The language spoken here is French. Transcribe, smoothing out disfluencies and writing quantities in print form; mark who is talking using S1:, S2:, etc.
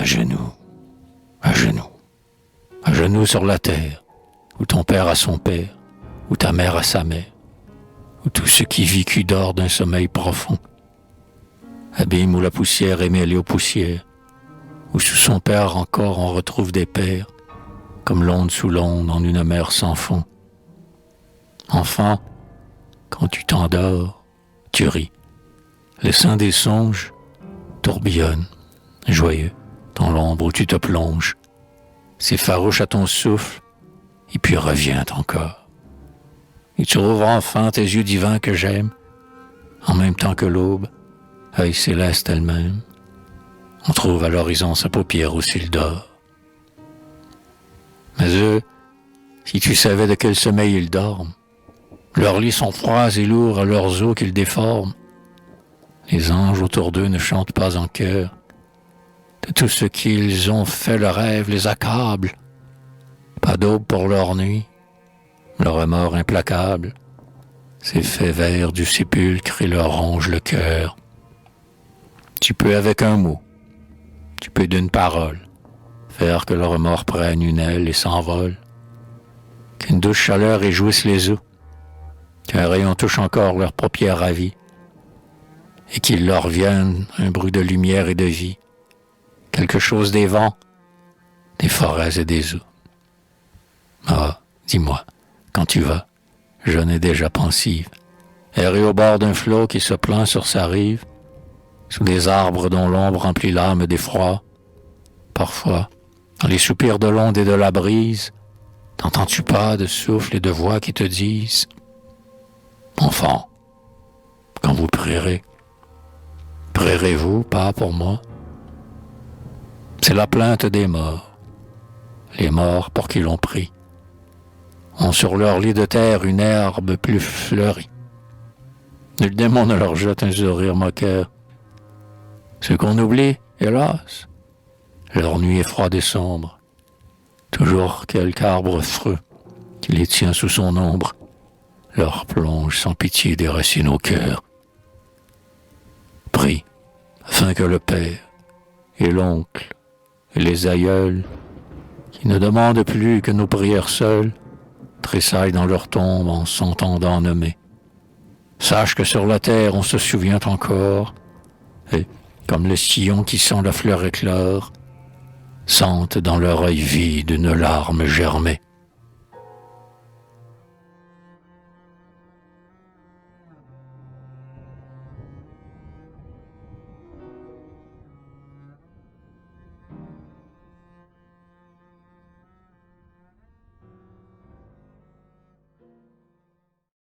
S1: genoux, à genoux, à genoux sur la terre, où ton père a son père, où ta mère a sa mère, où tout ce qui vit qui dort d'un sommeil profond, abîme où la poussière est mêlée aux poussières, où sous son père encore on retrouve des pères, comme l'onde sous l'onde en une mer sans fond. Enfant, quand tu t'endors, tu ris. Le sein des songes tourbillonne, joyeux, dans l'ombre où tu te plonges. S'effarouche à ton souffle, et puis revient encore. Et tu rouvres enfin tes yeux divins que j'aime, en même temps que l'aube, œil céleste elle-même. On trouve à l'horizon sa paupière où s'il dort. Mais eux, si tu savais de quel sommeil ils dorment, leurs lits sont froids et lourds à leurs os qu'ils déforment. Les anges autour d'eux ne chantent pas en chœur. De tout ce qu'ils ont fait, le rêve les accable. Pas d'aube pour leur nuit, le remords implacable. Ces faits verts du sépulcre et leur ronge le cœur. Tu peux avec un mot, tu peux d'une parole, faire que le remords prenne une aile et s'envole. Qu'une douce chaleur réjouisse les os, qu'un rayon touche encore leurs paupières ravies, et qu'il leur vienne un bruit de lumière et de vie, quelque chose des vents, des forêts et des eaux. Ah, dis-moi, quand tu vas, jeune et déjà pensive, errer au bord d'un flot qui se plaint sur sa rive, sous des arbres dont l'ombre remplit l'âme d'effroi, parfois, dans les soupirs de l'onde et de la brise, n'entends-tu pas de souffle et de voix qui te disent « Enfant, quand vous prierez, prierez-vous pas pour moi ?» C'est la plainte des morts. Les morts pour qui l'on prie ont sur leur lit de terre une herbe plus fleurie. Nul démon ne leur jette un sourire moqueur. Ceux qu'on oublie, hélas, leur nuit est froide et sombre. Toujours quelque arbre freux qui les tient sous son ombre leur plonge sans pitié des racines au cœur. Prie, afin que le père et l'oncle et les aïeuls, qui ne demandent plus que nos prières seules, tressaillent dans leur tombe en s'entendant nommer. Sache que sur la terre on se souvient encore, et, comme le sillon qui sent la fleur éclore, sentent dans leur œil vide une larme germer.